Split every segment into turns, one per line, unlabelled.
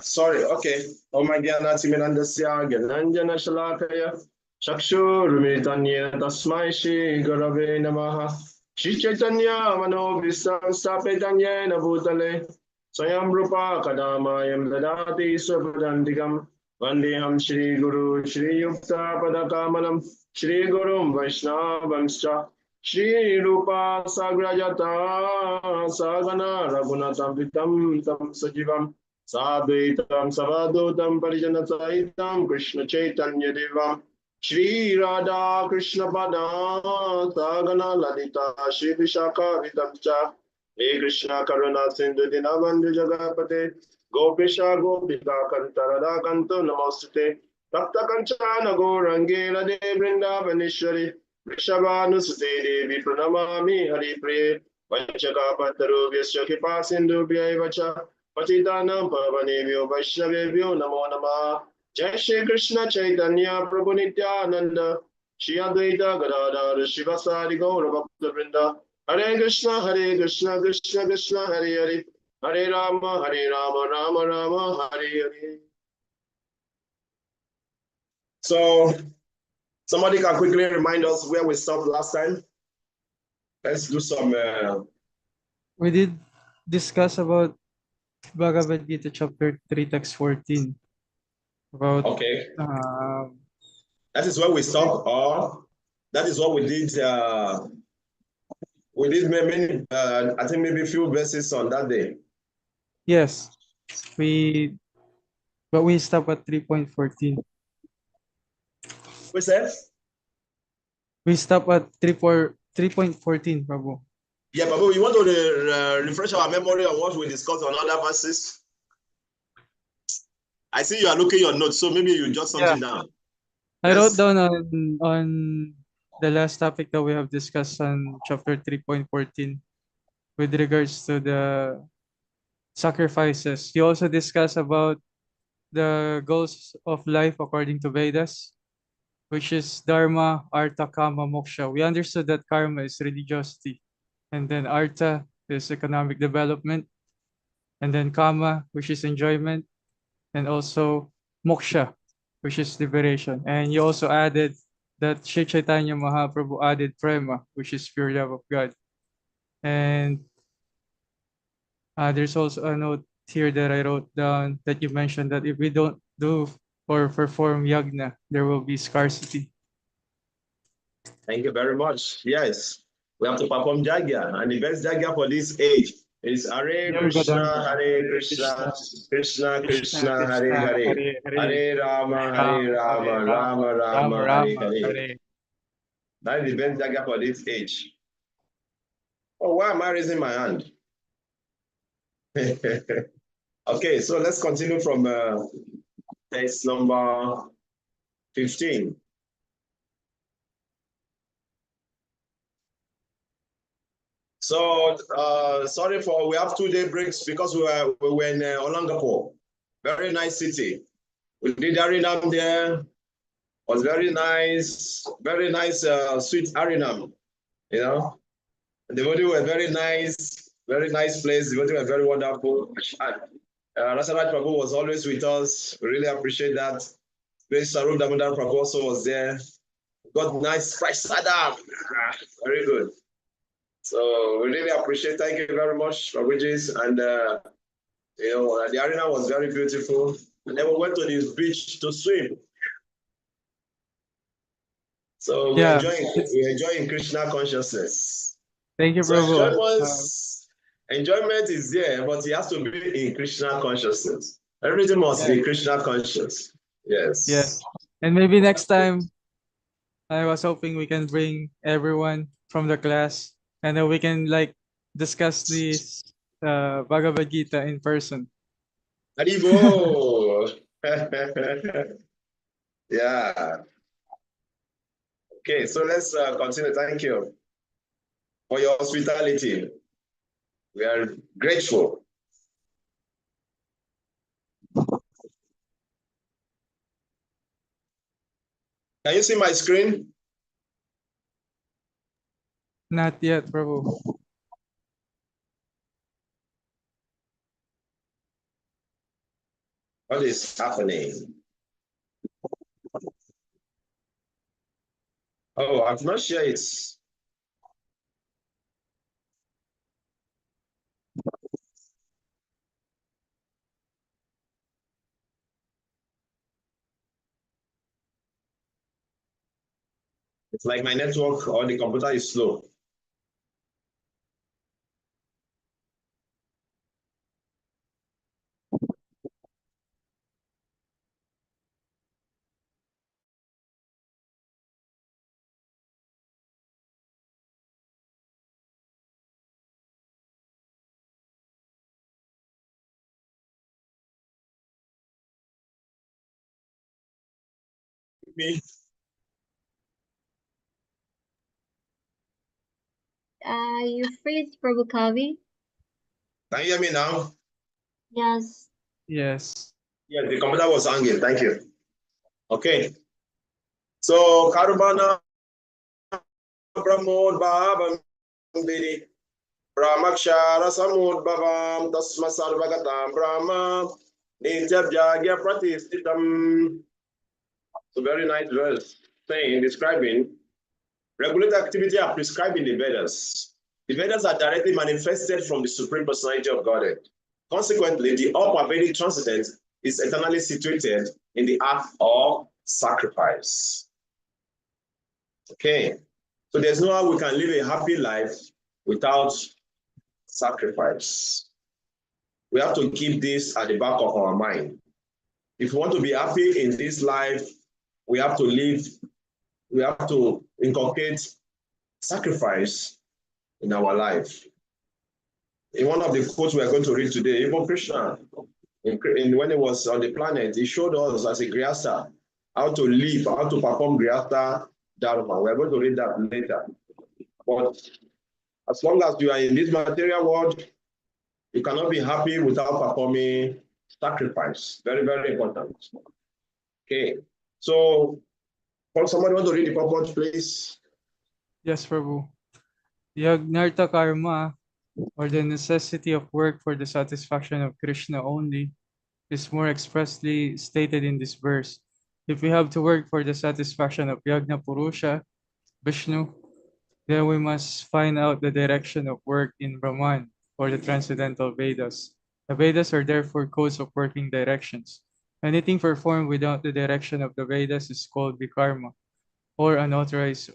Sorry. Okay. Om Jnanatimirandasya Gyananjana Shalakaya Chakshurumritanya Tasmai Shri Gurave Namaha Shri Chaitanya Manobhisam Stapetanyena Bhutale Swayam Rupa Kadamayam Dadati Swapadantikam Vandeham Shri Guru Shri Yukta Padakamalam Shri Gurum Vaishnavamscha Shri Rupa Sagrajata Sagana Raghunatam Vitam Tam Sajivam Sadvaitam Savadutam Parijana Saitam Krishna Chaitanya Devam Shri Radha Krishna Pada Sagana Lalita Shri Vishaka Vidamcha He Krishna Karuna Sindhu Dinavandhu Jagapate Gopisha Gopika Kantarada Kanto Namostute Takta Kanchana Gorange Rade Vrindavanishwari Vrishabhanusute Devi Pranamami Hari Priye Vanchaka Pataru Vyasya Kipa Sindhu Vyaivacha Patitanam Pavanevyo Vaishnavevyo Namo Namah Jai Shri Krishna Chaitanya Prabhu Nityananda Shri Advaita Gadadhar Shivasari Gaura Bhakta Vrinda Hare Krishna Krishna Krishna Hare Hare Hare Rama Rama Rama Hare Hare. So somebody can quickly remind us where we stopped last time. Let's do some.
We did discuss about Bhagavad Gita chapter 3 text 14 about
Okay. That is where we stopped, or that is what we did. We did many. I think maybe a few verses on that day.
yes, but we stopped at 3.14.
We said?
We stopped at 3.14, Prabhu.
Yeah, Babu, you want to refresh our memory on what we discussed on other verses? I see you are looking at your notes, so maybe you jot something down.
I wrote down on the last topic that we have discussed on chapter 3.14 with regards to the sacrifices. You also discuss about the goals of life according to Vedas, which is Dharma, Artha, Kama, Moksha. We understood that Karma is religiosity, and then Artha is economic development, and then Kama, which is enjoyment, and also Moksha, which is liberation. And you also added that Sri Chaitanya Mahaprabhu added Prema, which is pure love of God. And there's also a note here that I wrote down that you mentioned that if we don't do or perform yagna, there will be scarcity.
Thank you very much. Yes, we have to perform Jagya, and the best Jagya for this age is Hare Krishna, Krishna Krishna, Hare Hare, Hare Rama, Rama Rama, Hare Hare. That is the best Jagya for this age. Oh, why am I raising my hand? Okay, so let's continue from text number 15. So sorry for we have 2-day breaks because we were in Olangapur, very nice city. We did Arinam there. Was very nice, sweet Arinam. You know, the devotees were very nice place. The devotees were very wonderful. Rasaraj Prabhu was always with us. We really appreciate that. Grace Sarup Damodar Prabhu also was there. Got nice fresh sadam. Very good. So we really appreciate. Thank you very much, Prabhuji. And the arena was very beautiful. And then we went to this beach to swim. So we're enjoying Krishna consciousness.
Thank you,
so
Prabhu.
Enjoyment is there, but it has to be in Krishna consciousness. Everything must be Krishna conscious. Yes.
Yes. And maybe next time, I was hoping we can bring everyone from the class and then we can discuss this Bhagavad Gita in person.
Haribo! Yeah. Okay, so let's continue. Thank you for your hospitality. We are grateful. Can you see my screen?
Not yet, Prabhu.
What is happening? Oh, I've not shared it. It's like my network or the computer is slow. Me?
You freeze Prabhu Kavi?
Can you hear me now?
Yes.
Yes.
Yeah, the computer was hanging. Thank you. Okay. So, Karubana Pramod Bhavam Bidi Brahmakshara Samudbhavam Tasma Sarvagatam Brahma Nityabhyagya Pratistitam. So, very nice verse saying, describing regulated activity are prescribed in the Vedas. The Vedas are directly manifested from the Supreme Personality of Godhead. Consequently, the upper Vedic transcendent is eternally situated in the act of sacrifice. Okay, so there's no how we can live a happy life without sacrifice. We have to keep this at the back of our mind. If we want to be happy in this life, we have to inculcate sacrifice in our life. In one of the quotes we are going to read today, even Krishna, when he was on the planet, he showed us as a Grihastha how to live, how to perform Grihastha Dharma. We're going to read that later. But as long as you are in this material world, you cannot be happy without performing sacrifice. Very, very important. Okay. So, somebody want to read the purport, please?
Yes, Prabhu. Yagnartha karma, or the necessity of work for the satisfaction of Krishna only, is more expressly stated in this verse. If we have to work for the satisfaction of Yagna Purusha, Vishnu, then we must find out the direction of work in Brahman, or the transcendental Vedas. The Vedas are therefore codes of working directions. Anything performed without the direction of the Vedas is called vikarma, or unauthorized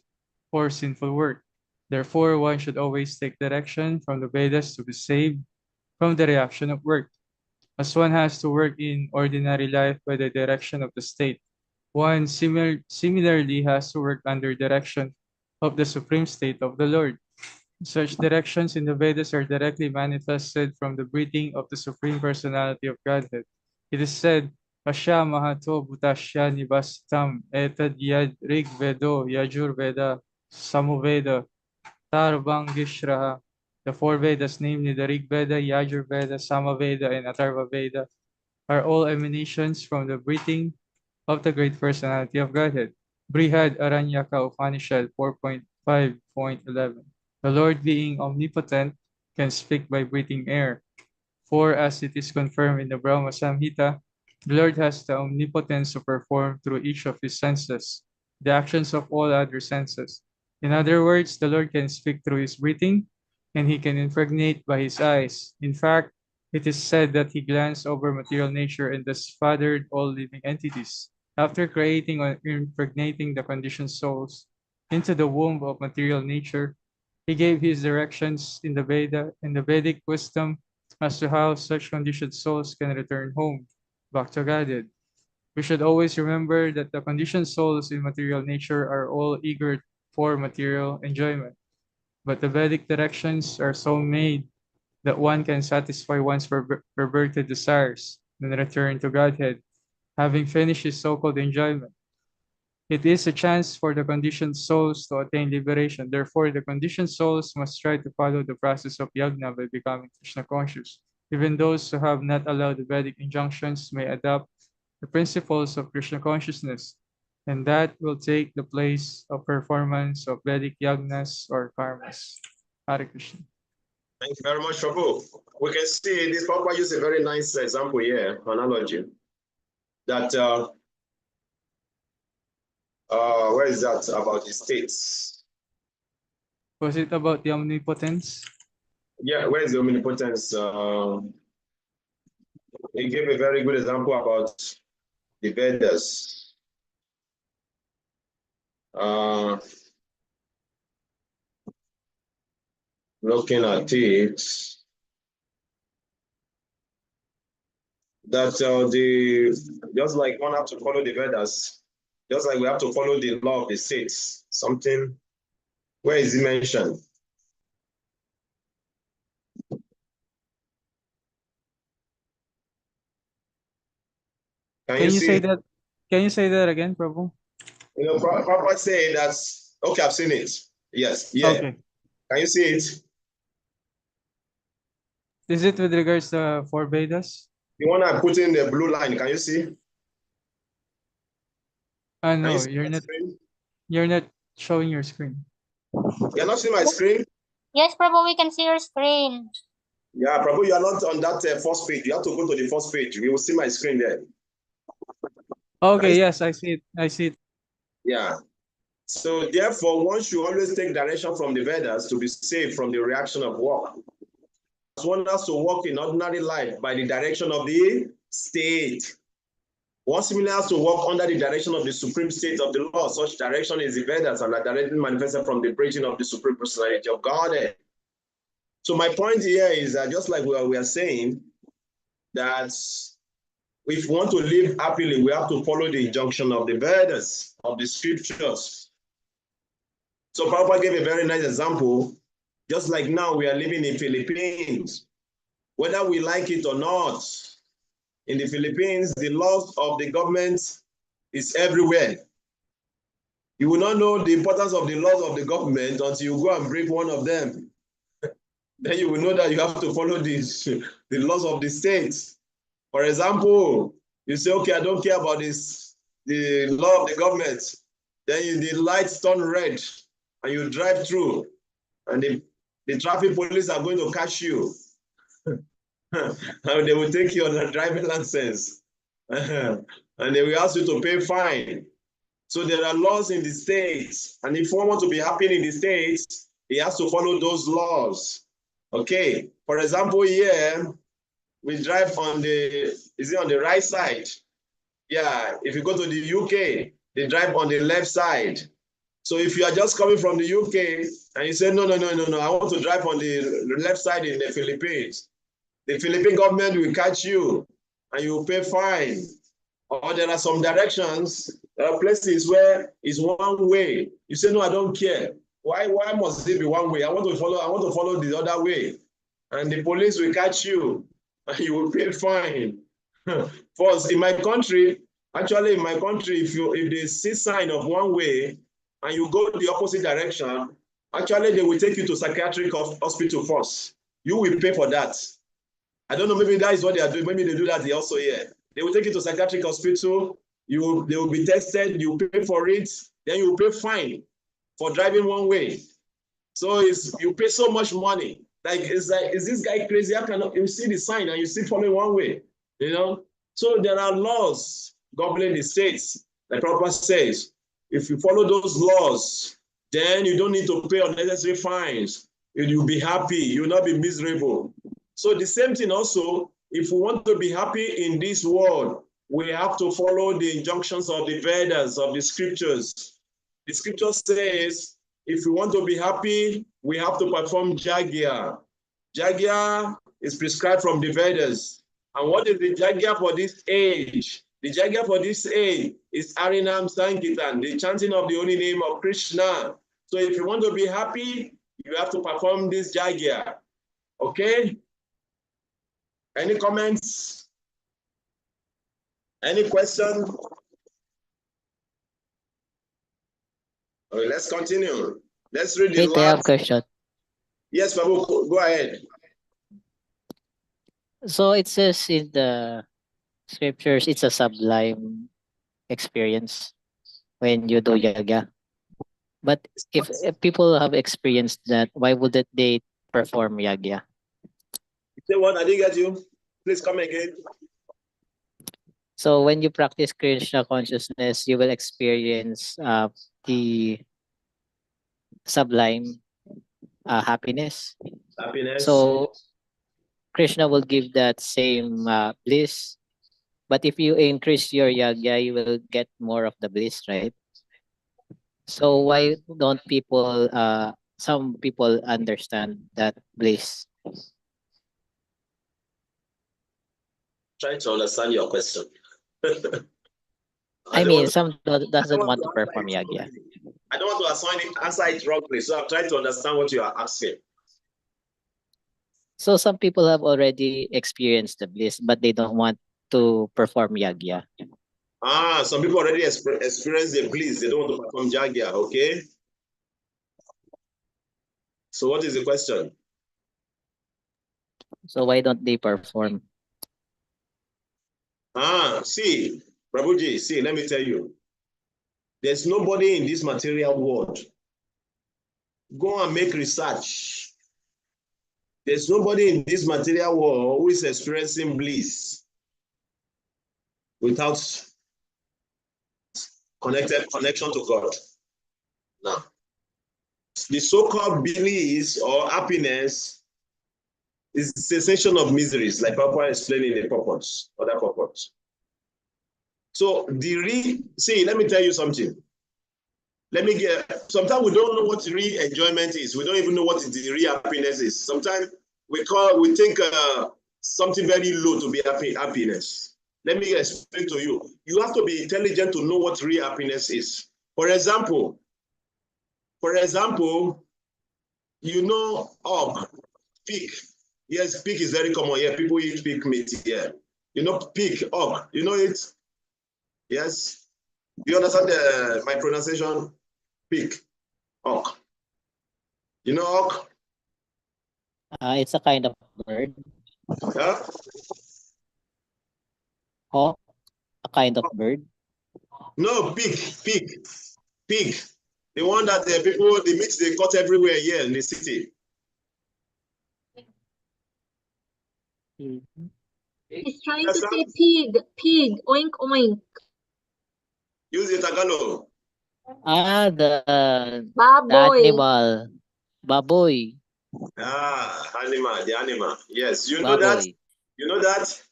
or sinful work. Therefore, one should always take direction from the Vedas to be saved from the reaction of work. As one has to work in ordinary life by the direction of the state, one similarly has to work under direction of the supreme state of the Lord. Such directions in the Vedas are directly manifested from the breathing of the Supreme Personality of Godhead. It is said, Asya Mahato Bhutasya Nivasitam Etad Yad Rig Vedo Yajur Veda Samuveda Tarbangishraha. The four Vedas, namely the Rig Veda, Yajur Veda, Samaveda, and Atharva Veda, are all emanations from the breathing of the great personality of Godhead. Brihad Aranyaka Upanishad 4.5.11. The Lord being omnipotent can speak by breathing air. For as it is confirmed in the Brahma Samhita, the Lord has the omnipotence to perform through each of his senses the actions of all other senses. In other words, the Lord can speak through his breathing, and he can impregnate by his eyes. In fact, it is said that he glanced over material nature and thus fathered all living entities. After creating or impregnating the conditioned souls into the womb of material nature, he gave his directions in the Vedic wisdom as to how such conditioned souls can return home, back to Godhead. We should always remember that the conditioned souls in material nature are all eager for material enjoyment, but the Vedic directions are so made that one can satisfy one's perverted desires, then return to Godhead, having finished his so-called enjoyment. It is a chance for the conditioned souls to attain liberation. Therefore, the conditioned souls must try to follow the process of yagna by becoming Krishna conscious. Even those who have not allowed the Vedic injunctions may adopt the principles of Krishna consciousness, and that will take the place of performance of Vedic yagnas or karmas. Hare Krishna.
Thank you very much, Prabhu. We can see this Papa used a very nice example here, analogy. that where is that about the states?
Was it about the omnipotence?
Yeah, where is the omnipotence? He gave a very good example about the Vedas. Looking at it, that just like one have to follow the Vedas, just like we have to follow the law of the states. Something, where is it mentioned?
Can you say that? Can you say that again, Prabhu?
You know, Papa say that's okay. I've seen it. Yes, yeah.
Okay.
Can you see it?
Is it with regards to four Vedas?
The one I put in the blue line. Can you see?
No, you're not showing your screen.
You're not seeing my screen?
Yes, Prabhu, we can see your screen.
Yeah, Prabhu, you are not on that first page. You have to go to the first page. You will see my screen there.
Okay, yes, I see it. I see it.
Yeah. So therefore, one should always take direction from the Vedas to be safe from the reaction of work. One has to walk in ordinary life by the direction of the state. One similarly has to walk under the direction of the supreme state of the law. Such direction is the Vedas and are directly manifested from the preaching of the supreme personality of God. So my point here is that just like we are saying, that if we want to live happily, we have to follow the injunction of the Vedas, of the scriptures. So Prabhupada gave a very nice example. Just like now we are living in Philippines, whether we like it or not, in the Philippines, the laws of the government is everywhere. You will not know the importance of the laws of the government until you go and break one of them. Then you will know that you have to follow the laws of the state. For example, you say, okay, I don't care about this, the law of the government. Then the lights turn red and you drive through and the traffic police are going to catch you. And they will take you on a driving license. And they will ask you to pay fine. So there are laws in the states. And if one wants to be happy in the states, he has to follow those laws. Okay. For example, here, we drive on the right side? Yeah. If you go to the UK, they drive on the left side. So if you are just coming from the UK and you say, no, I want to drive on the left side in the Philippines, the Philippine government will catch you and you will pay fine. Or there are some directions, there are places where it's one way. You say, no, I don't care. Why must it be one way? I want to follow the other way. And the police will catch you and you will pay fine. First, in my country, if they see sign of one way and you go the opposite direction, actually they will take you to psychiatric hospital first. You will pay for that. I don't know, maybe that is what they are doing. Maybe they do that also here. They will take you to psychiatric hospital. They will be tested. You pay for it. Then you will pay fine for driving one way. So you pay so much money. Is this guy crazy? How can you see the sign and you still following one way? You know. So there are laws governing the states. The Prabhupada says, if you follow those laws, then you don't need to pay unnecessary fines. You'll be happy. You'll not be miserable. So the same thing also, if we want to be happy in this world, we have to follow the injunctions of the Vedas, of the scriptures. The scripture says, if we want to be happy, we have to perform Jagya. Jagya is prescribed from the Vedas. And what is the Jagya for this age? The Jagya for this age is Harinam Sankirtan, the chanting of the holy name of Krishna. So if you want to be happy, you have to perform this Jagya. Okay? Any comments? Any question? Okay, let's continue. Let's read the
Wait, I have a
last.
question.
Yes, Babu, go ahead.
So it says in the scriptures, it's a sublime experience when you do yoga. But if people have experienced that, why wouldn't they perform yoga?
Say what? I didn't get you. Please come again.
So when you practice Krishna consciousness, you will experience the sublime happiness.
Happiness.
So Krishna will give that same bliss. But if you increase your yagya, you will get more of the bliss, right? So why don't people, some people understand that bliss?
Trying to understand your question.
I
don't
mean,
want
some doesn't want to
answer
perform
it
yagya.
wrongly. I don't want to answer it wrongly, so I'm trying to understand what you are asking.
So some people have already experienced the bliss, but they don't want to perform yagya.
Some people already experience the bliss. They don't want to perform jagya, okay? So what is the question?
So why don't they perform?
See, Prabhuji, see, let me tell you. There's nobody in this material world. Go and make research. There's nobody in this material world who is experiencing bliss without connection to God. Now, the so-called bliss or happiness is the cessation of miseries, like Papa explained in the purpose, other purpose. So see, let me tell you something. Sometimes we don't know what real enjoyment is. We don't even know what the real happiness is. Sometimes we think something very low to be happiness. Let me explain to you. You have to be intelligent to know what real happiness is. For example, you know, pig. Yes, pig is very common here. People eat pig meat here. You know, pig, you know it? Yes. You understand my pronunciation? Pig, hawk. You know hawk?
It's a kind of bird.
Huh?
Hawk, a kind of bird.
No, pig. The one that the meat they cut everywhere here in the city.
He's trying to say pig, oink oink.
Use the Tagalog.
The
Baboy.
animal. Baboy.
Animal, the animal. Yes, you know that?
Baboy.
You know that?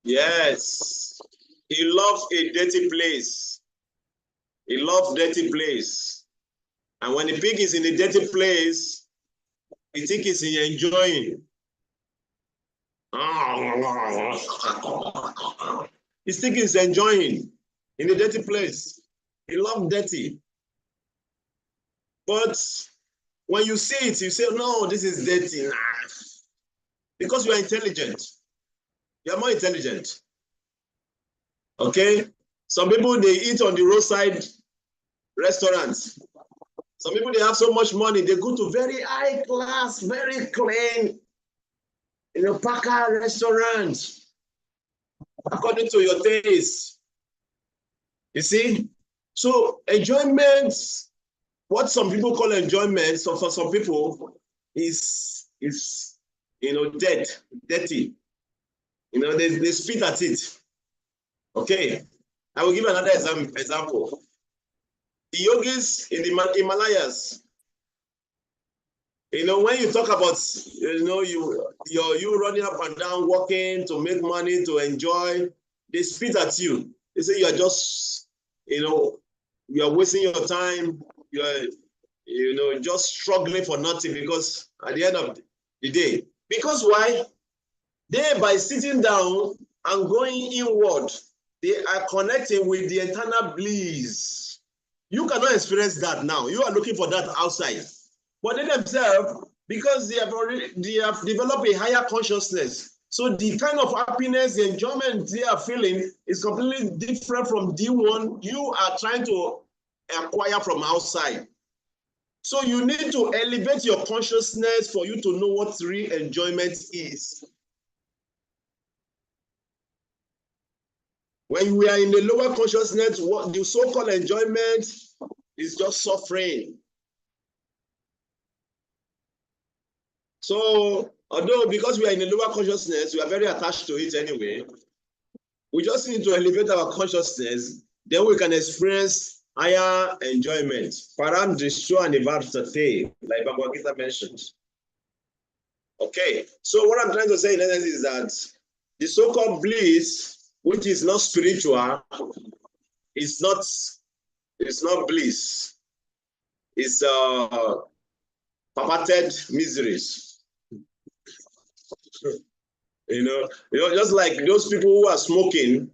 Yes. He loves a dirty place. He loves dirty place. And when the pig is in a dirty place, he thinks he's enjoying. He's thinking he's enjoying in a dirty place. He loves dirty. But when you see it, you say, no, this is dirty. Nah. Because you are intelligent. You are more intelligent. Okay? Some people, they eat on the roadside restaurants. Some people, they have so much money, they go to very high class, very clean, Packer restaurants, according to your taste. You see? So enjoyment, what some people call enjoyment, so for some people, is dirty. They spit at it. Okay. I will give another example. The yogis in the Himalayas, when you talk about, you running up and down, working to make money, to enjoy, they spit at you. They say you are just, you are wasting your time. You are, just struggling for nothing, because at the end of the day, because why? They, by sitting down and going inward, they are connecting with the eternal bliss. You cannot experience that now. You are looking for that outside. But they themselves, because they have developed a higher consciousness. So the kind of happiness, the enjoyment they are feeling is completely different from the one you are trying to acquire from outside. So you need to elevate your consciousness for you to know what real enjoyment is. When we are in the lower consciousness, what the so-called enjoyment is just suffering. So Although because we are in a lower consciousness, we are very attached to it anyway. We just need to elevate our consciousness, then we can experience higher enjoyment. Param Drisho and Ivartate, like Bhagavad Gita mentioned. Okay, so what I'm trying to say in essence is that the so-called bliss, which is not spiritual, is not bliss. It's perverted miseries. You know, just like those people who are smoking,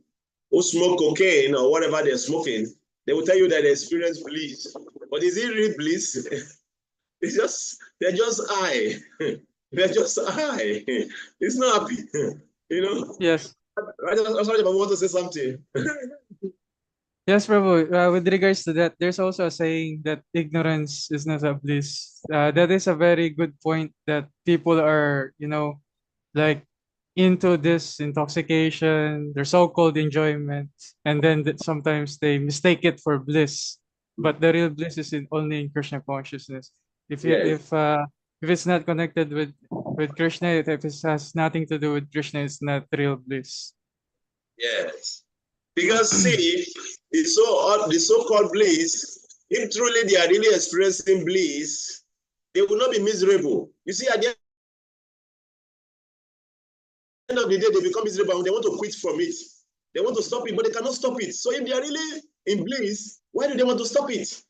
who smoke cocaine or whatever they're smoking, they will tell you that they experience bliss. But is it really bliss? They're just high. They're just high. It's not happy. You know?
Yes.
I'm sorry, but I want to say something.
Yes, Prabhu. With regards to that, there's also a saying that ignorance is not a bliss. That is a very good point that people are, like into this intoxication, their so-called enjoyment, and then sometimes they mistake it for bliss. But the real bliss is only in Krishna consciousness. If
Yes.
if it's not connected with Krishna, if it has nothing to do with Krishna, it's not real bliss.
Yes. Because see, the so-called bliss, if truly they are really experiencing bliss, they will not be miserable. You see, at the end of the day, they become miserable and they want to quit from it. They want to stop it, but they cannot stop it. So if they are really in bliss, why do they want to stop it?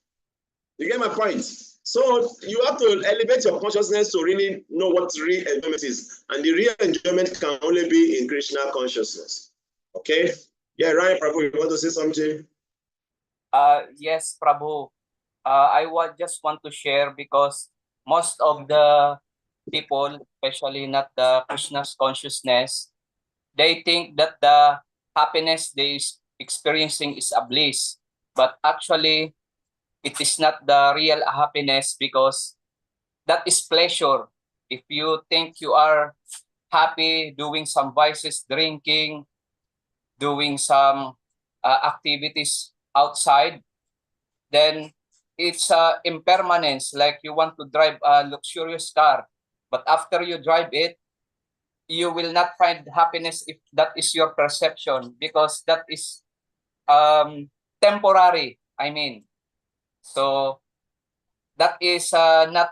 You get my point? So you have to elevate your consciousness to really know what real enjoyment is. And the real enjoyment can only be in Krishna consciousness. Okay? Yeah, Ryan Prabhu, you want to say something?
Yes, Prabhu. I just want to share because most of the people, especially not the Krishna's consciousness, they think that the happiness they is experiencing is a bliss. But actually, it is not the real happiness because that is pleasure. If you think you are happy doing some vices, drinking, doing some activities outside, then it's impermanence. Like you want to drive a luxurious car, but after you drive it, you will not find happiness if that is your perception, because that is temporary. I mean, so that is not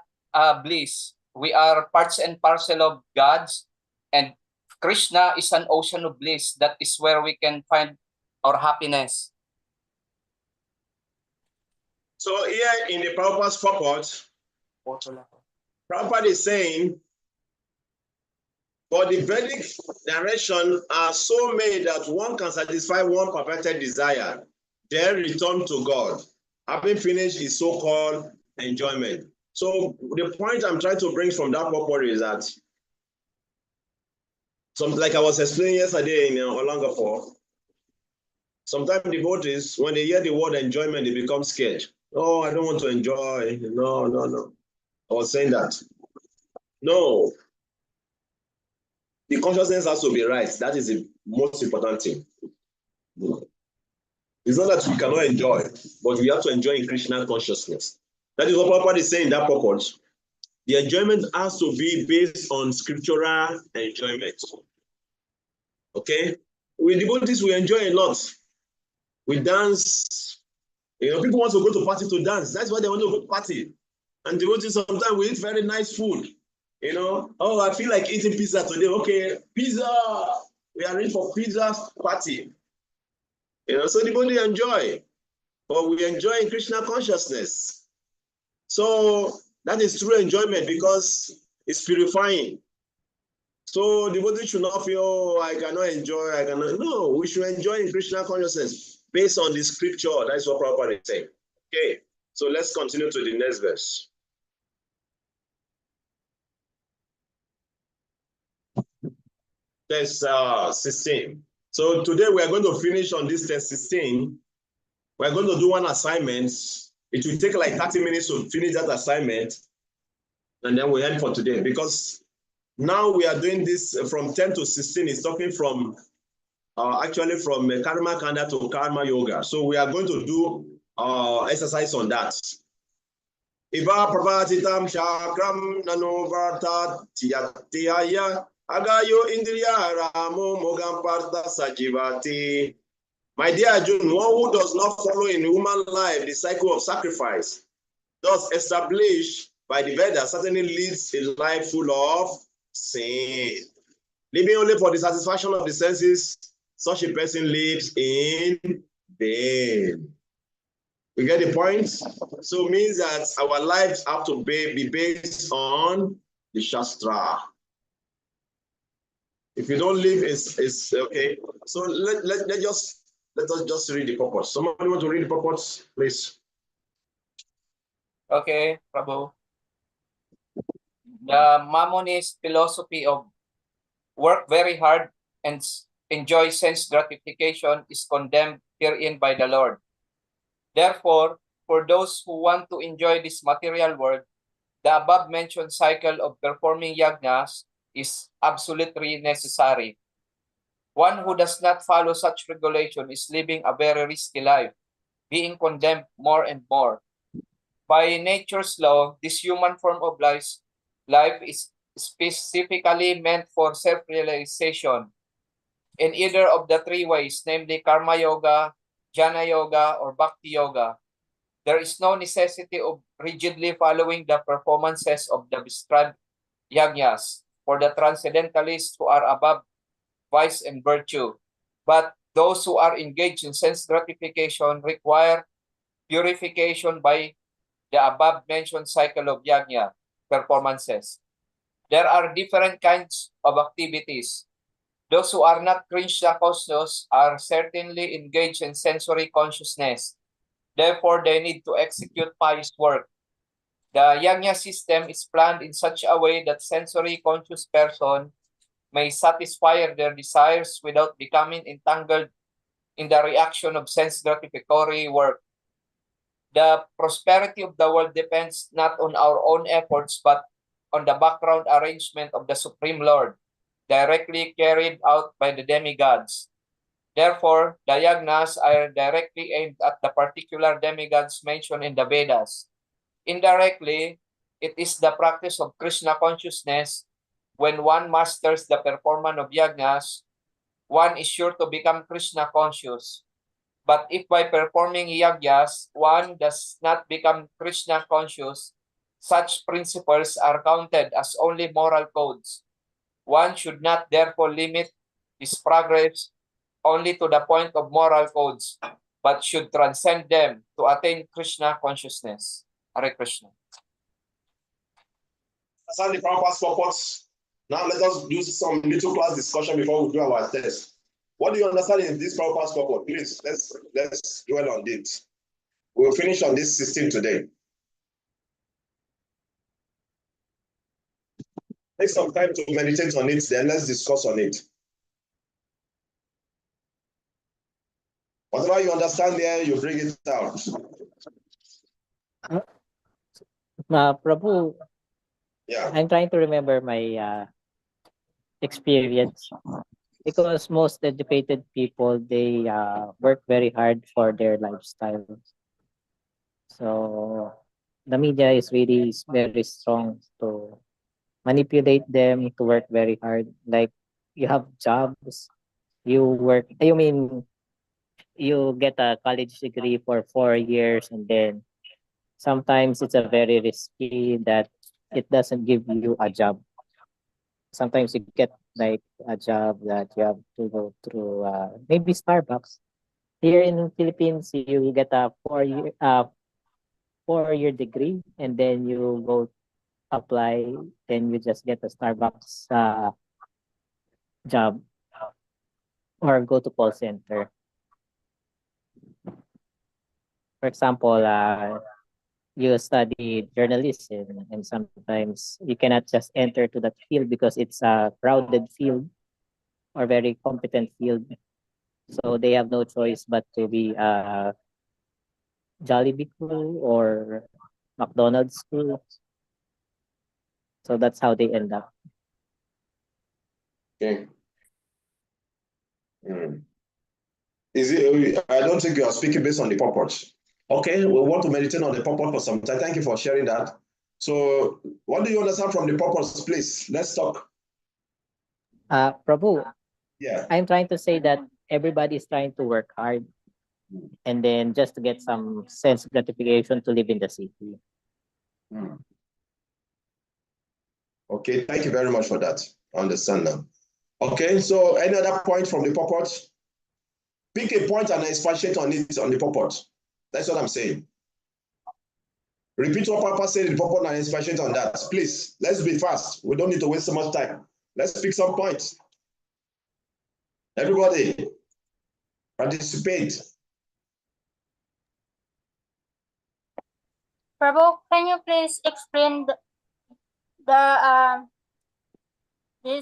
bliss. We are parts and parcel of God's, and Krishna is an ocean of bliss. That is where we can find our happiness.
So here in the Prabhupada's purport, Prabhupada is saying, for the Vedic direction are so made that one can satisfy one perfected desire, then return to God, having finished his so-called enjoyment. So the point I'm trying to bring from that purport is that, like I was explaining yesterday in Olangapur, sometimes devotees, when they hear the word enjoyment, they become scared. Oh, I don't want to enjoy. No. I was saying that. No. The consciousness has to be right. That is the most important thing. It's not that we cannot enjoy, but we have to enjoy in Krishna consciousness. That is what Prabhupada is saying in that purpose. The enjoyment has to be based on scriptural enjoyment. Okay? With devotees, we enjoy a lot. We dance. People want to go to party to dance. That's why they want to go to party. And devotees, sometimes we eat very nice food. Oh, I feel like eating pizza today. Okay, pizza. We are in for pizza party. So devotee enjoy. But we enjoy in Krishna consciousness. So that is true enjoyment because it's purifying. So devotee should not feel, oh, I cannot enjoy, I cannot. No, we should enjoy in Krishna consciousness based on the scripture. That's what Prabhupada is saying. Okay, so let's continue to the next verse. Test 16. So today we are going to finish on this test 16. We're going to do one assignment. It will take like 30 minutes to finish that assignment. And then we end for today because now we are doing this from 10 to 16. It's talking from actually from Karma Kanda to Karma Yoga. So we are going to do exercise on that. Iva pravatitam chakram nanovarta tiyatiyaya agayo indriya ramo mogam parta sajivati. My dear Arjun, one who does not follow in human life the cycle of sacrifice, thus established by the Vedas, certainly leads a life full of sin. Living only for the satisfaction of the senses, such a person lives in vain. You get the point? So it means that our lives have to be based on the Shastra. If you don't live, it's okay. So let us just read the purpose. Somebody want to read the purpose, please?
Okay, Prabhu. The Mammonist philosophy of work very hard and enjoy sense gratification is condemned herein by the Lord. Therefore, for those who want to enjoy this material world, the above-mentioned cycle of performing yajnas is absolutely necessary. One who does not follow such regulation is living a very risky life, being condemned more and more. By nature's law, this human form of life is specifically meant for self-realization in either of the three ways, namely karma yoga, jnana yoga, or bhakti yoga. There is no necessity of rigidly following the performances of the prescribed yajnas for the transcendentalists who are above vice and virtue. But those who are engaged in sense gratification require purification by the above-mentioned cycle of yajna performances. There are different kinds of activities. Those who are not Krishna conscious are certainly engaged in sensory consciousness. Therefore, they need to execute pious work. The yajna system is planned in such a way that sensory conscious person may satisfy their desires without becoming entangled in the reaction of sense gratificatory work. The prosperity of the world depends not on our own efforts, but on the background arrangement of the Supreme Lord, directly carried out by the demigods. Therefore, the yajnas are directly aimed at the particular demigods mentioned in the Vedas. Indirectly, it is the practice of Krishna consciousness. When one masters the performance of yajnas, one is sure to become Krishna conscious. But if by performing yajnas, one does not become Krishna conscious, such principles are counted as only moral codes. One should not therefore limit his progress only to the point of moral codes, but should transcend them to attain Krishna consciousness. Hare Krishna.
That's the Prabhupada's purpose. Now let us do some little class discussion before we do our test. What do you understand in this Prabhupada's purpose? Please, let's dwell on it. We'll finish on this 16 today. Take some time to meditate on it, then let's discuss on it. Whatever you understand there, you bring it out.
Prabhu,
Yeah.
I'm trying to remember my experience because most educated people, they work very hard for their lifestyle. So the media is really very strong to manipulate them to work very hard. Like you have jobs, you work, you get a college degree for 4 years, and then sometimes it's a very risky that it doesn't give you a job. Sometimes you get like a job that you have to go through maybe Starbucks. Here in Philippines, you get a 4 year degree, and then you go apply, then you just get a Starbucks job or go to call center. For example, you study journalism, and sometimes you cannot just enter to that field because it's a crowded field or very competent field. So they have no choice but to be Jollibee crew or McDonald's crew. So that's how they end up.
Okay. Is it? I don't think you are speaking based on the purpose. Okay, we want to meditate on the purpose for some time. Thank you for sharing that. So, what do you understand from the purpose, please? Let's talk.
Prabhu,
Yeah.
I'm trying to say that everybody is trying to work hard and then just to get some sense of gratification to live in the city.
Okay, thank you very much for that. I understand now. Okay, so any other point from the purpose? Pick a point and expatiate on it on the purpose. That's what I'm saying. Repeat what Papa said in the purpose and expatiate on that. Please, let's be fast. We don't need to waste so much time. Let's pick some points. Everybody, participate.
Prabhu, can you please explain they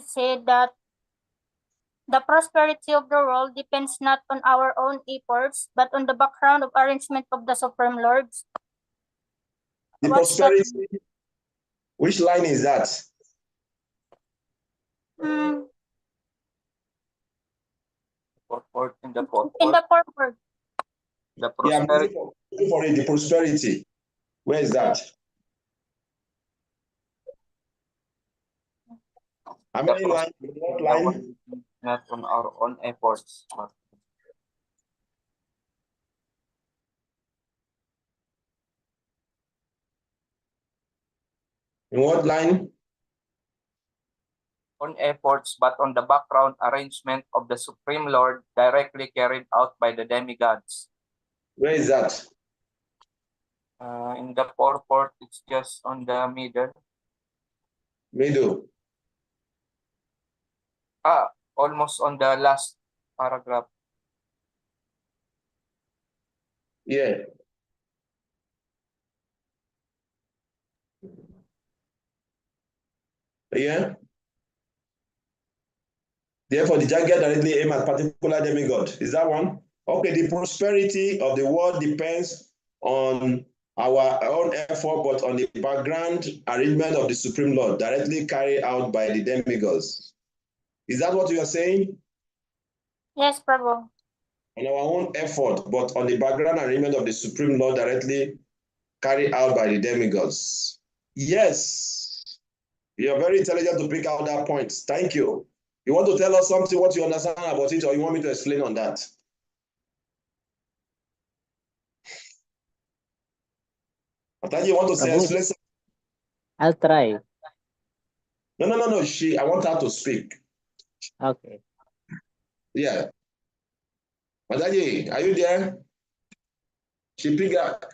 said that the prosperity of the world depends not on our own efforts, but on the background of arrangement of the Supreme Lords.
The
What's that?
prosperity, which line is that?
Hmm,
In the purport.
in the purport.
The
Yeah, I'm
prosperity.
looking for it, the prosperity. Where is that? How many lines? What line?
Not on our own efforts.
In what line?
On efforts, but on the background arrangement of the Supreme Lord directly carried out by the demigods.
Where is that?
In the purport, it's just on the middle.
Middle.
Almost on the last paragraph.
Yeah. Yeah. Therefore, the jagged directly aim at particular demigod. Is that one? Okay, the prosperity of the world depends on our own effort, but on the background arrangement of the Supreme Lord, directly carried out by the demigods. Is that what you are saying?
Yes, Prabhu.
On our own effort, but on the background arrangement of the Supreme Lord, directly carried out by the demigods. Yes, you are very intelligent to pick out that point. Thank you. You want to tell us something, what you understand about it, or you want me to explain on that? Ataji, you want to say explain something?
I'll try.
No. I want her to speak.
Okay.
Yeah. Ataji, are you there? She picked up.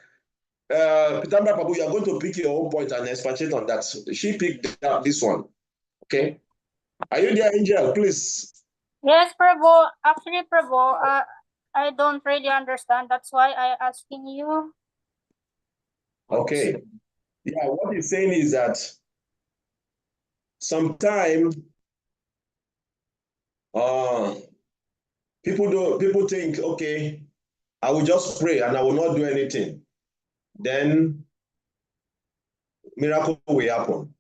Pitamba Pabu, you are going to pick your own point and expatiate on that. She picked up this one. Okay. Are you there, Angel? Please.
Yes, Prabhu. Actually, Prabhu, I don't really understand. That's why I asking you.
Okay. Yeah, what he's saying is that sometimes people think, okay, I will just pray and I will not do anything. Then miracle will happen.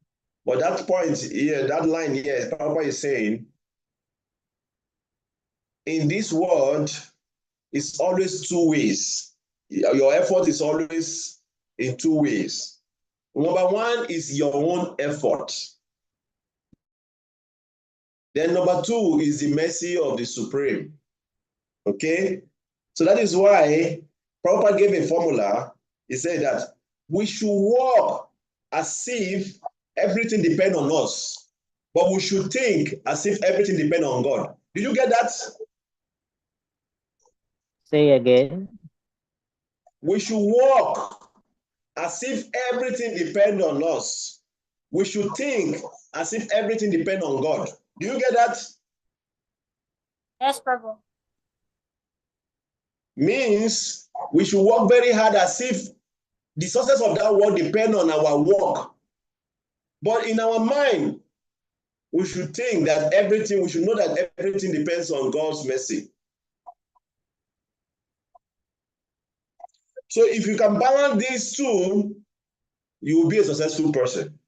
But that point here, that line here, Papa is saying, in this world, it's always two ways. Your effort is always in two ways. Number one is your own effort. Then number two is the mercy of the Supreme. Okay? So that is why Prabhupada gave a formula. He said that we should walk as if everything depends on us, but we should think as if everything depends on God. Did you get that?
Say again.
We should walk as if everything depends on us. We should think as if everything depends on God. Do you get that?
Yes, Prabhu.
Means we should work very hard as if the success of that work depends on our work. But in our mind, we should think that we should know that everything depends on God's mercy. So if you can balance these two, you will be a successful person.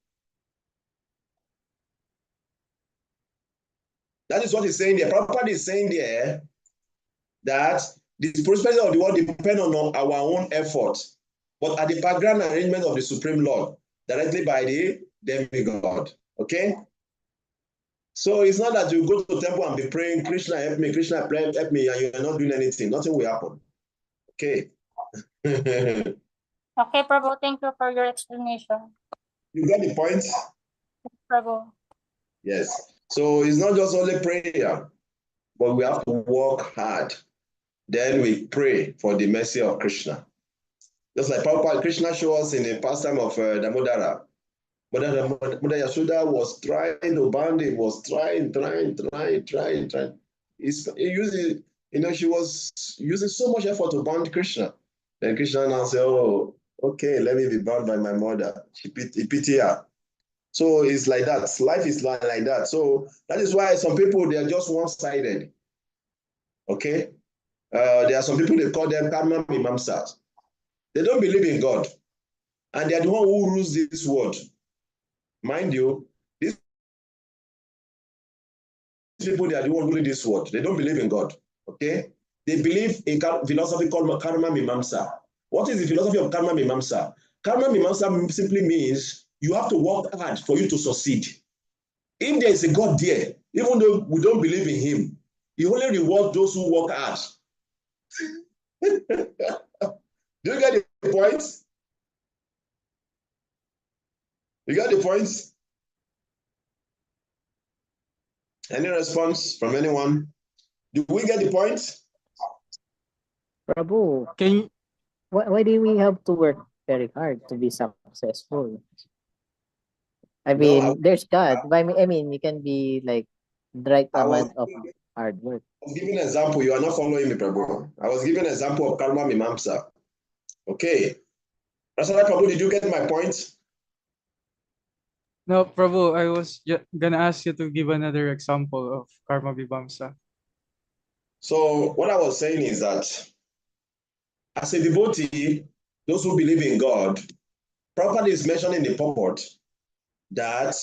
That is what he's saying there. Prabhupada is saying there that The prosperity of the world depends on our own effort, but at the background arrangement of the Supreme Lord, directly by the demigod. Okay? So it's not that you go to the temple and be praying, Krishna help me, Krishna help me, and you're not doing anything. Nothing will happen. Okay.
Okay, Prabhu, thank you for your explanation.
You got the point?
Prabhu.
Yes. So it's not just only prayer, but we have to work hard. Then we pray for the mercy of Krishna. Just like Prabhupada, Krishna showed us in the pastime of Damodara. Mother Yashoda was trying to ban him, was trying. She was using so much effort to ban Krishna. Then Krishna now said, oh, okay, let me be bound by my mother. He pity her. So it's like that. Life is like that. So that is why some people, they are just one-sided. Okay? There are some people, they call them karma mimamsas. They don't believe in God. And they are the one who rules this world. Mind you, these people, they are the one ruling this world. They don't believe in God. Okay? They believe in philosophy called karma mimamsa. What is the philosophy of karma mimamsa? Karma mimamsa simply means you have to work hard for you to succeed. If there is a God there, even though we don't believe in him, he only rewards those who work hard. Do you get the point? You got the point? Any response from anyone? Do we get the point?
Prabhu,
Can
why do we have to work very hard to be successful? I mean, there's God. But I mean, you can be like the right amount of hard work.
I was giving an example. You are not following me, Prabhu. I was giving an example of karma mimamsa. Okay. Rasala Prabhu, did you get my point?
No, Prabhu, I was gonna ask you to give another example of karma vibhamsa.
So what I was saying is that as a devotee, those who believe in God, properly is mentioned in the purport that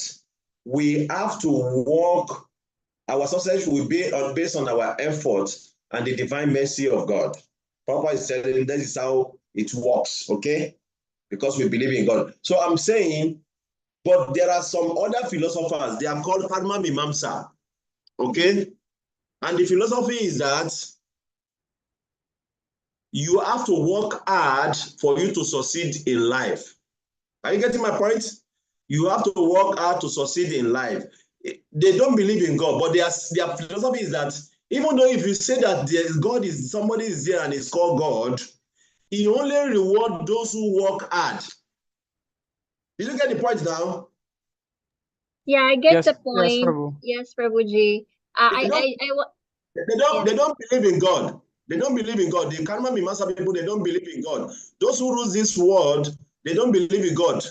we have to work, our success will be based on our efforts and the divine mercy of God. Prabhupada is telling this is how it works, okay? Because we believe in God. So I'm saying, but there are some other philosophers, they are called karma mimamsa, okay? And the philosophy is that you have to work hard for you to succeed in life. Are you getting my point? You have to work hard to succeed in life. They don't believe in God, but their philosophy is that even though if you say that God is, somebody is there and it's called God, he only rewards those who work hard. Did you get the point now?
Yeah, I get
Yes,
the
yes,
point.
Prabhu.
Yes, Prabhuji.
They don't believe in God. They don't believe in God. The karma mimamsa people, they don't believe in God. Those who rule this world, they don't believe in God.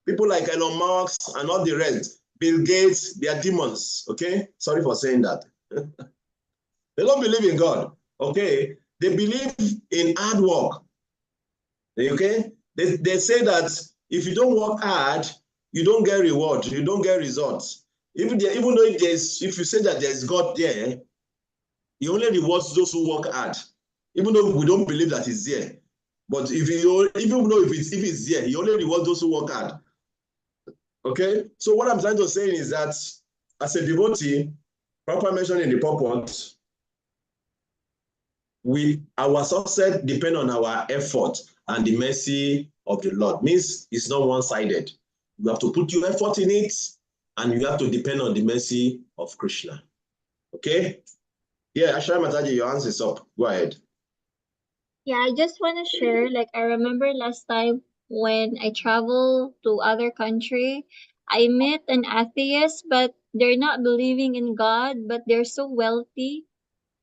People like Elon Musk and all the rest, Bill Gates, they are demons. Okay, sorry for saying that. They don't believe in God. Okay, they believe in hard work. Okay, they say that if you don't work hard, you don't get reward, you don't get results. Even though if you say that there's God there, he only rewards those who work hard, even though we don't believe that he's there. But even though if it's there, he only rewards those who work hard. Okay, so what I'm trying to say is that as a devotee, proper mention in the purport, our success depends on our effort and the mercy of the Lord. Means it's not one-sided. You have to put your effort in it, and you have to depend on the mercy of Krishna. Okay? Yeah, Ashara Mataji, your answer is up. Go ahead.
Yeah, I just want to share, like, I remember last time when I traveled to other country, I met an atheist, but they're not believing in God, but they're so wealthy.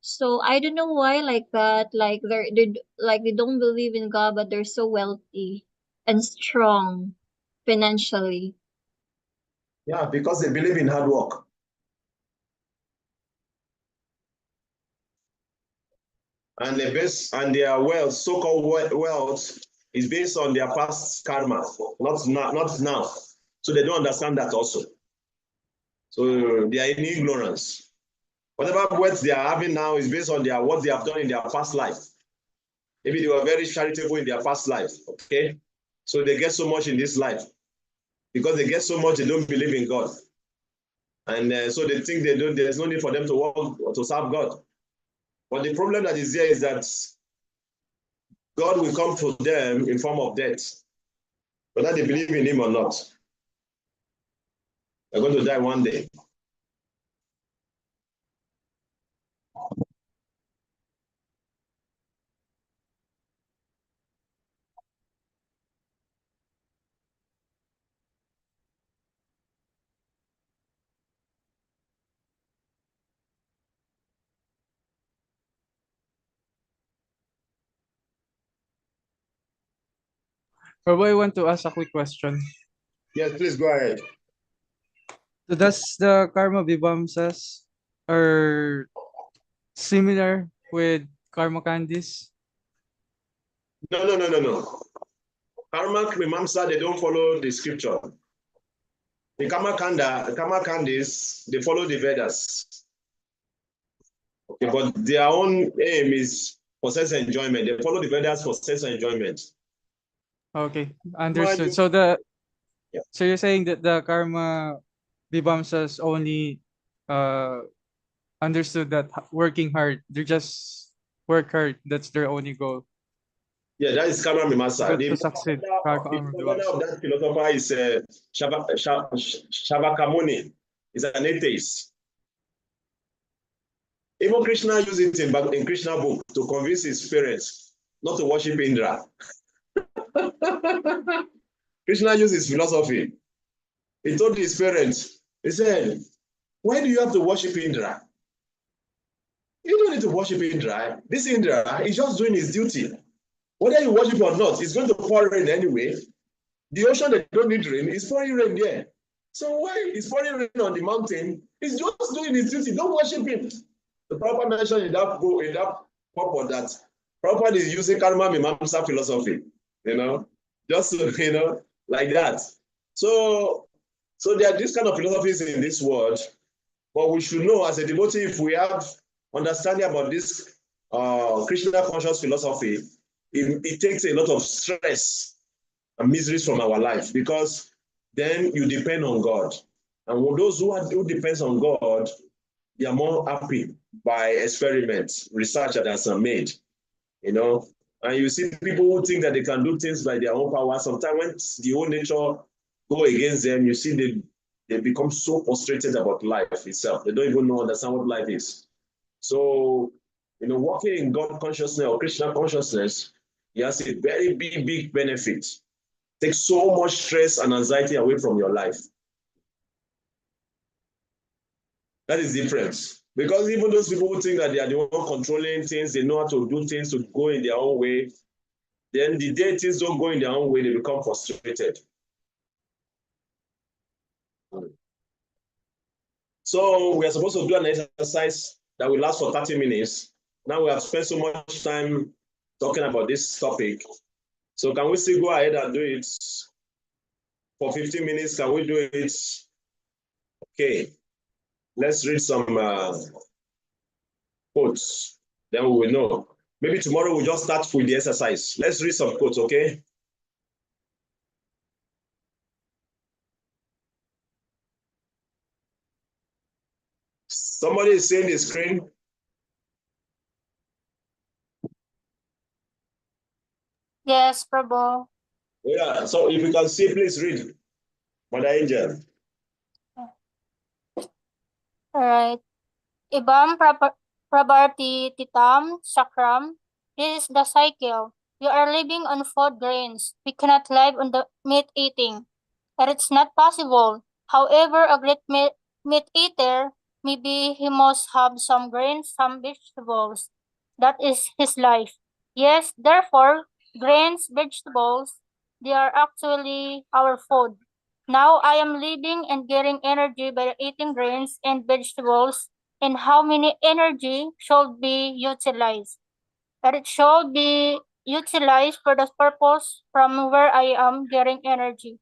So I don't know why like that, like they don't believe in God, but they're so wealthy and strong financially.
Yeah, because they believe in hard work. And their wealth, so-called wealth, is based on their past karma, not now. So they don't understand that also. So they are in ignorance. Whatever wealth they are having now is based on what they have done in their past life. Maybe they were very charitable in their past life, okay? So they get so much in this life. Because they get so much, they don't believe in God. And so they think there's no need for them to work or to serve God. But the problem that is there is that God will come to them in form of death, whether they believe in him or not. They're going to die one day.
Prabhu, I want to ask a quick question.
Yes, please go ahead.
So does the karma vibhamsas are similar with karma candies?
No. Karma Mimamsa, they don't follow the scripture. The karma candies, they follow the Vedas. Okay, but their own aim is for sense enjoyment. They follow the Vedas for sense enjoyment.
Okay, understood. So so you're saying that the karma vibhamsas only understood that working hard, they just work hard. That's their only goal.
Yeah, that is karma mimasa.
To succeed.
The founder of that philosopher is Shavakamuni. He's an atheist. Even Krishna used it in Krishna book to convince his parents not to worship Indra. Krishna used his philosophy. He told his parents, he said, why do you have to worship Indra? You don't need to worship Indra. This Indra is just doing his duty. Whether you worship or not, it's going to pour rain anyway. The ocean that don't need rain is pouring rain there. So why is pouring rain on the mountain? He's just doing his duty. Don't worship him. The Prabhupada mentioned in that purport that Prabhupada is using karma mimamsa philosophy, just like that. So there are these kind of philosophies in this world, but we should know as a devotee, if we have understanding about this Krishna conscious philosophy, it takes a lot of stress and miseries from our life, because then you depend on God. And those who depends on God, they are more happy by experiments, research that has been made, And you see people who think that they can do things by their own power. Sometimes when the whole nature go against them, you see they become so frustrated about life itself. They don't even understand what life is. So, working in God consciousness or Krishna consciousness, it has a very big benefit. Takes so much stress and anxiety away from your life. That is different. Because even those people who think that they are the one controlling things, they know how to do things to go in their own way, then the day things don't go in their own way, they become frustrated. So we are supposed to do an exercise that will last for 30 minutes. Now we have spent so much time talking about this topic. So can we still go ahead and do it for 15 minutes? Can we do it? Okay. Let's read some quotes. Then we will know. Maybe tomorrow we'll just start with the exercise. Let's read some quotes, okay? Somebody is seeing the screen.
Yes, Prabhu.
Yeah, so if you can see, please read. Mother Angel.
All right. Ibam Prabarti Titam Sakram. This is the cycle. We are living on food grains. We cannot live on the meat eating. But it's not possible. However, a great meat eater, maybe he must have some grains, some vegetables. That is his life. Yes, therefore, grains, vegetables, they are actually our food. Now I am living and getting energy by eating grains and vegetables, and how many energy should be utilized. That it should be utilized for the purpose from where I am getting energy.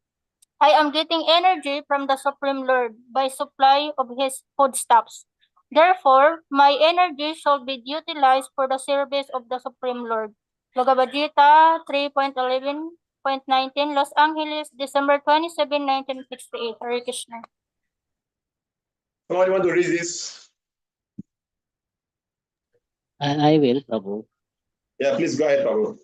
I am getting energy from the Supreme Lord by supply of His foodstuffs. Therefore, my energy shall be utilized for the service of the Supreme Lord. Bhagavad Gita 3.11.19, Los Angeles, December 27, 1968. Hare Krishna.
Somebody want to read this?
I will, Prabhu.
Yeah, please go ahead, Prabhu.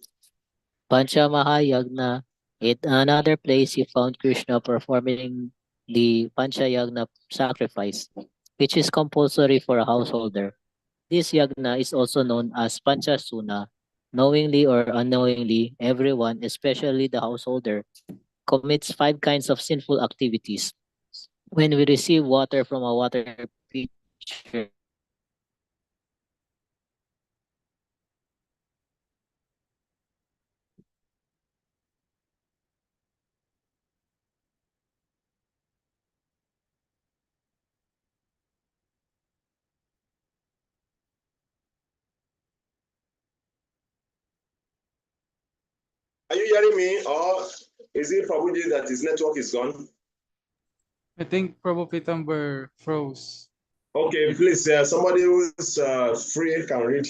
Pancha Mahayagna. In another place, he found Krishna performing the Pancha Yagna sacrifice, which is compulsory for a householder. This yagna is also known as Panchasuna. Knowingly or unknowingly, everyone, especially the householder, commits 5 kinds of sinful activities. When we receive water from a water pitcher,
Are you hearing me, or is it probably that his network is gone?
I think Prabhu Pitamber froze.
Okay, please, somebody who's free can read.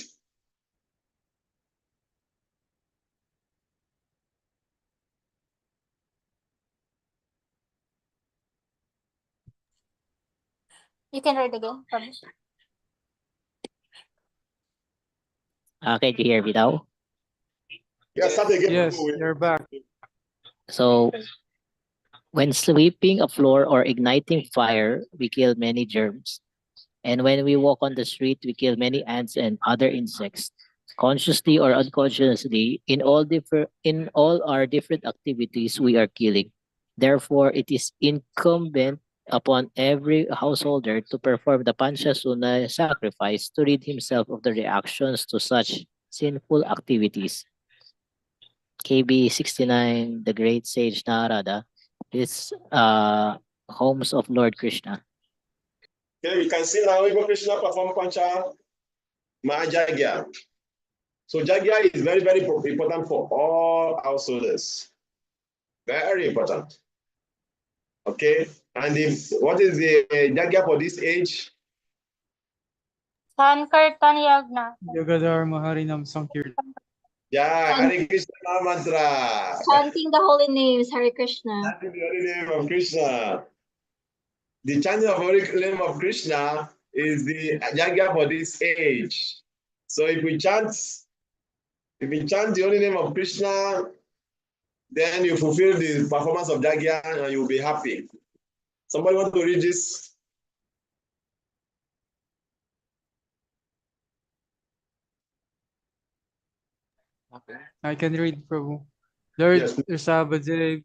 You can read again, Prabhu.
can you hear me now?
Yeah, start again.
Yes, you're back.
So, when sweeping a floor or igniting fire, we kill many germs. And when we walk on the street, we kill many ants and other insects. Consciously or unconsciously, in all our different activities, we are killing. Therefore, it is incumbent upon every householder to perform the Panchasuna sacrifice to rid himself of the reactions to such sinful activities. KB 69, the great sage Narada, is homes of Lord Krishna.
Okay, you can see now Igbo Krishna perform Pancha Mahajagya. So Jagya is very, very important for all householders. Very important. Okay, and what is the Jagya for this age?
Sankirtan Yagna.
Yogadharma Harinam Sankirtan.
Yeah, Hare Krishna mantra.
Chanting the holy names, Hare Krishna.
Chanting the holy name of Krishna. The chanting of holy name of Krishna is the Jagya for this age. So if we chant the holy name of Krishna, then you fulfill the performance of Jagya and you'll be happy. Somebody want to read this?
I can read, Prabhu. Lord
Yes.
Risabhadev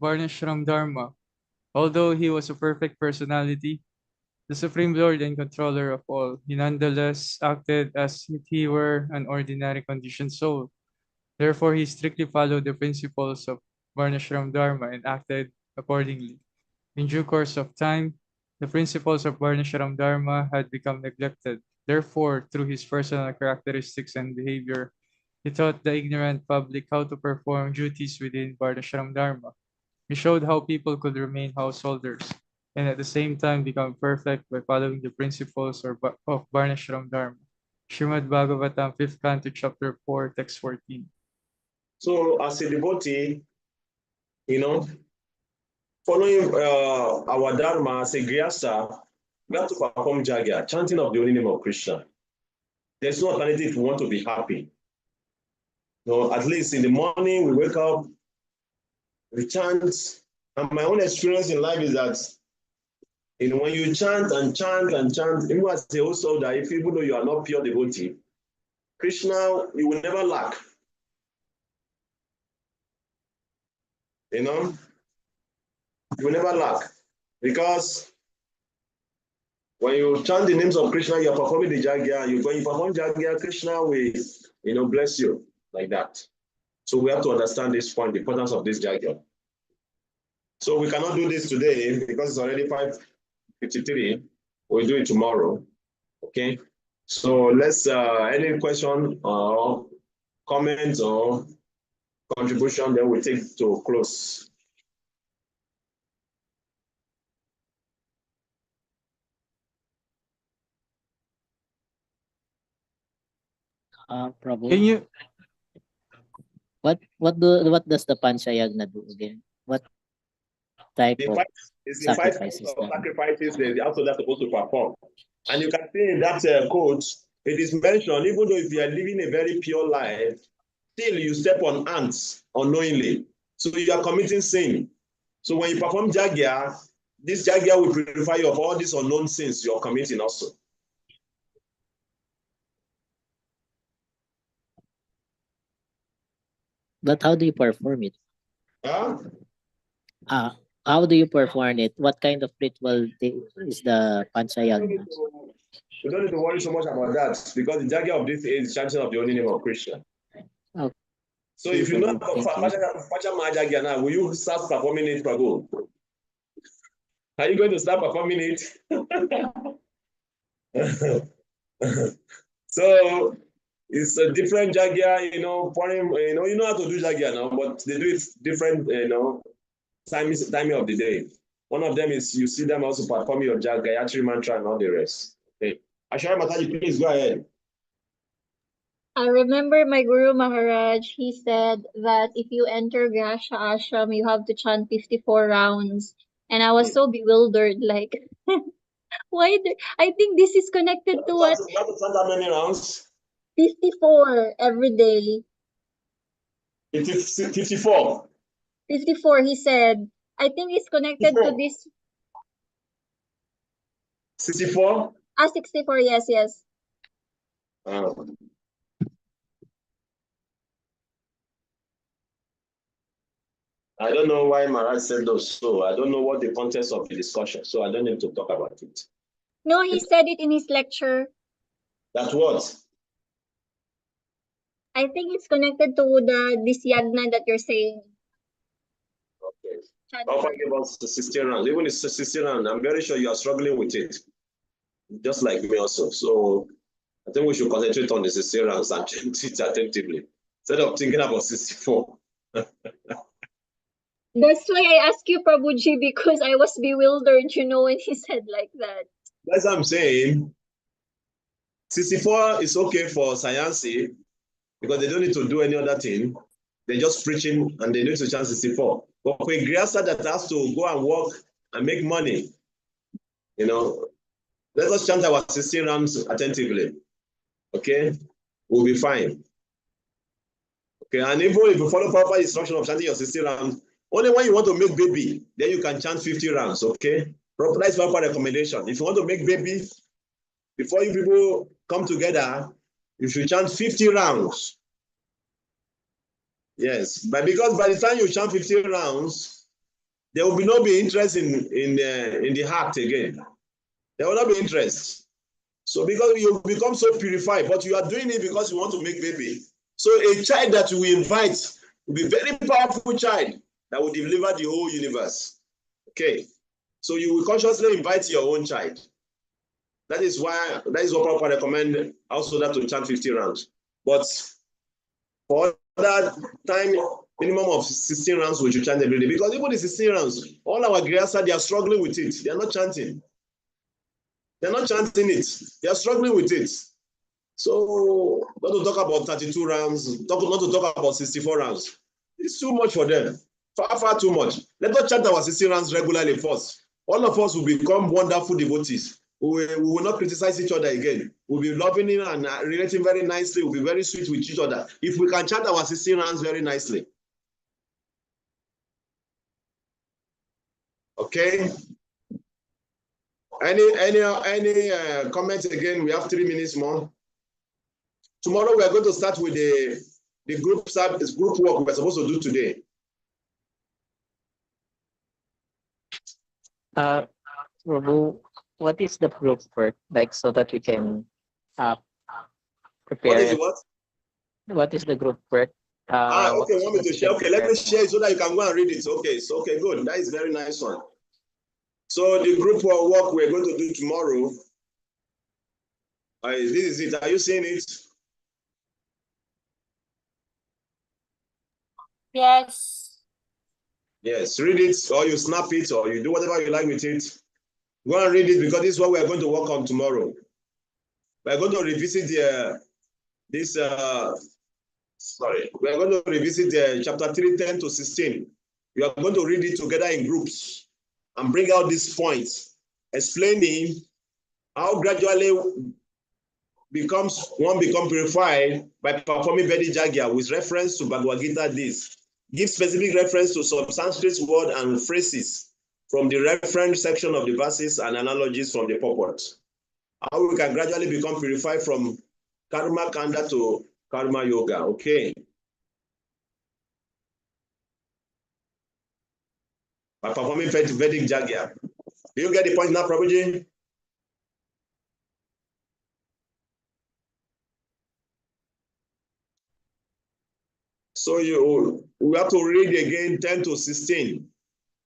Varnashram Dharma. Although he was a perfect personality, the Supreme Lord and Controller of all, he nonetheless acted as if he were an ordinary conditioned soul. Therefore, he strictly followed the principles of Varnashram Dharma and acted accordingly. In due course of time, the principles of Varnashram Dharma had become neglected. Therefore, through his personal characteristics and behavior, he taught the ignorant public how to perform duties within Varnashram Dharma. He showed how people could remain householders and at the same time become perfect by following the principles of Varnashram Dharma. Srimad Bhagavatam, 5th Canto, Chapter 4, Text 14.
So as a devotee, following our Dharma as a Grihastha, we have to perform Jagya, chanting of the holy name of Krishna. There's no alternative if we want to be happy. At least in the morning, we wake up, we chant. And my own experience in life is that, when you chant and chant and chant, even as a householder, if even though you are not pure devotee, Krishna, you will never lack. You will never lack. Because when you chant the names of Krishna, you're performing the Jagya. When you perform Jagya, Krishna will, bless you like that. So we have to understand this point, the importance of this Jagya. So we cannot do this today because it's already 5:53. We'll do it tomorrow. Okay. So let's any question or comments or contribution, then we take to close.
Prabhu.
Can you
What does the Panchayagna do again? What type
The
of
five, it's the 5 kinds
sacrifices
of
that?
sacrifices that the household are supposed to perform. And you can see in that code, it is mentioned, even though if you are living a very pure life, still you step on ants unknowingly. So you are committing sin. So when you perform Jagya, this Jagya will purify you of all these unknown sins you are committing also.
But how do you perform it?
Huh?
How do you perform it? What kind of ritual is the Panchayagna?
We don't need to worry so much about that because the Jagya of this is chanting of the holy name of Krishna.
Okay.
So if you know
Thank you.
Pachama Jagya now, will you start performing it, Prabhu? Are you going to start performing it? So it's a different Jagya, pouring, you know how to do Jagya now, but they do it different, timing of the day. One of them is you see them also performing your Gayatri mantra and all the rest. Okay. Ashwari Mataji, please go ahead.
I remember my Guru Maharaj, he said that if you enter Grasha Ashram, you have to chant 54 rounds. And I was so bewildered, like, I think this is connected to what?
You have to chant how many rounds?
54 every day.
It is 54.
54, he said. I think it's connected to
54.
this.
64?
64, yes.
I don't know why Maharaj said those, so I don't know what the context of the discussion, so I don't need to talk about it.
No, he said it in his lecture.
That's what?
I think it's connected to this yagna that you're saying.
Okay. Papa gave us the 16 rounds. Even it's 16 rounds, I'm very sure you are struggling with it. Just like me also. So I think we should concentrate on the 16 rounds and chant it attentively instead of thinking about 64.
That's why I asked you, Prabhuji, because I was bewildered, when he said like that.
That's what I'm saying. 64 is okay for science because they don't need to do any other thing. They're just preaching and they need to chant 64. But for a Griyasa that has to go and work and make money, let us chant our 16 rounds attentively. Okay? We'll be fine. Okay, and even if you follow proper instruction of chanting your 16 rounds, only when you want to make baby, then you can chant 50 rounds, okay? That's proper recommendation. If you want to make baby, before you people come together, you should chant 50 rounds. Yes, but because by the time you chant 50 rounds, there will not be interest in the heart again. There will not be interest. So because you become so purified, but you are doing it because you want to make baby. So a child that you invite will be a very powerful child that will deliver the whole universe. Okay. So you will consciously invite your own child. That is what Papa recommend also that to chant 50 rounds. But for that time, minimum of 16 rounds we should chant every day. Because even the 16 rounds, all our Griyasa, they are struggling with it. They are not chanting. They're not chanting it. They are struggling with it. So not to talk about 32 rounds, not to talk about 64 rounds. It's too much for them. Far too much. Let us chant our 60 rounds regularly first. All of us will become wonderful devotees. We will not criticize each other again. We'll be loving it and relating very nicely. We'll be very sweet with each other. If we can chant our 60 rounds very nicely. Okay. Any comments again? We have 3 minutes more. Tomorrow we are going to start with the group service, group work we're supposed to do today.
Prabhu, what is the group work like so that we can prepare?
What is what?
What is the group work?
Okay, want me to share? Okay, let me share so that you can go and read it. Okay, so okay, good. That is a very nice one. So the group work we're going to do tomorrow. This is it. Are you seeing it?
Yes.
Yes, read it, or you snap it, or you do whatever you like with it. Go and read it because this is what we are going to work on tomorrow. We're going to revisit this Sorry, we are going to revisit chapter 3, 10 to 16. We are going to read it together in groups and bring out these points, explaining how gradually one become purified by performing Vedic Jagya with reference to Bhagavad Gita. This give specific reference to some Sanskrit word and phrases from the reference section of the verses and analogies from the purport. How we can gradually become purified from karma kanda to karma yoga. Okay. By performing Vedic Jagya. Do you get the point now, Prabhuji? So we have to read again 10 to 16,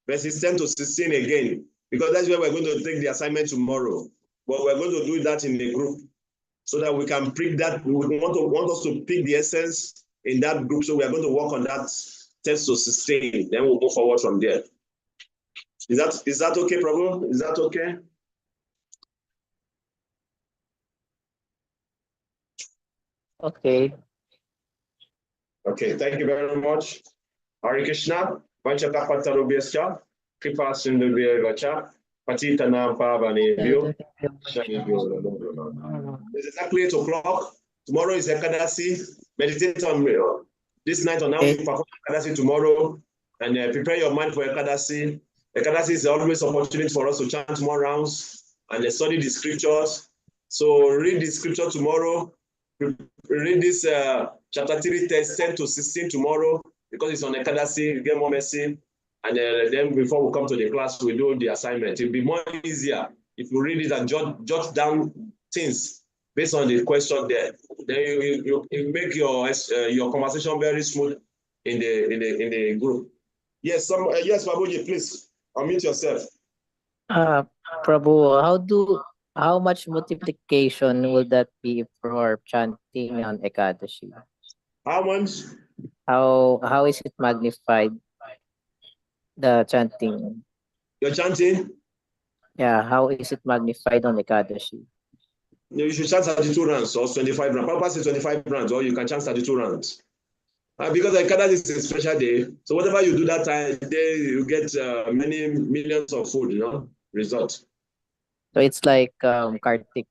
verses 10 to 16 again, because that's where we're going to take the assignment tomorrow. But we're going to do that in a group so that we can pick that. We want us to pick the essence in that group. So we're going to work on that 10 to 16. Then we'll go forward from there. Is that okay, Prabhu? Is that okay?
Okay.
Okay, thank you very much. Hare Krishna, Vanchakapatarubyascha, Kripa Sindhuvyavacha, Patitanam Pavanebhyo. It's exactly 8 o'clock. Tomorrow is Ekadasi. Meditate on this night on how to perform Ekadasi tomorrow and prepare your mind for Ekadasi. Ekadasi is always an opportunity for us to chant more rounds and study the scriptures. So read the scripture tomorrow. Read this chapter 3, 10 to 16 tomorrow because it's on Ekadasi. You get more mercy. And then before we come to the class, we do the assignment. It'll be more easier if you read it and jot down things based on the question there. Then you make your conversation very smooth in the group. Yes, yes, Babuji, please unmute yourself.
Prabhu, how much multiplication will that be for chanting on Ekadashi?
How much?
How is it magnified? The chanting.
You're chanting?
Yeah, how is it magnified on Ekadashi?
You should chant 32 rounds or 25 rounds. Papa says 25 rounds, or you can chant 32 rounds. Because the Ekadasi is a special day, so whatever you do that time, day you get many millions of food, result.
So it's like Kartik.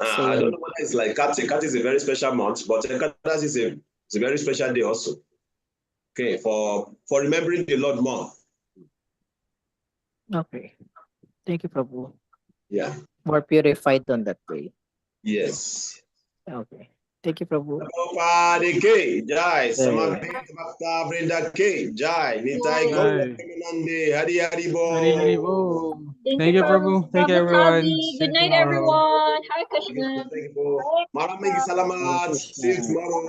I don't know whether it's like Kartik. Kartik is a very special month, but Ekadasi is a very special day also. Okay, for remembering the Lord more.
Okay. Thank you, Prabhu.
Yeah.
More purified on that day.
Yes.
Okay. Thank you, Prabhu.
Prabhupada K. Jai. Samaveta Bhakta Vrinda K. Jai. Nitai Gaura Premanande. Hari Hari Bo.
Hari Hari Bo.
Thank you,
Prabhu. Thank you, everyone. See
Good
you
night,
tomorrow.
everyone. Hare Krishna.
Thank you. Maraming salamat. See you tomorrow.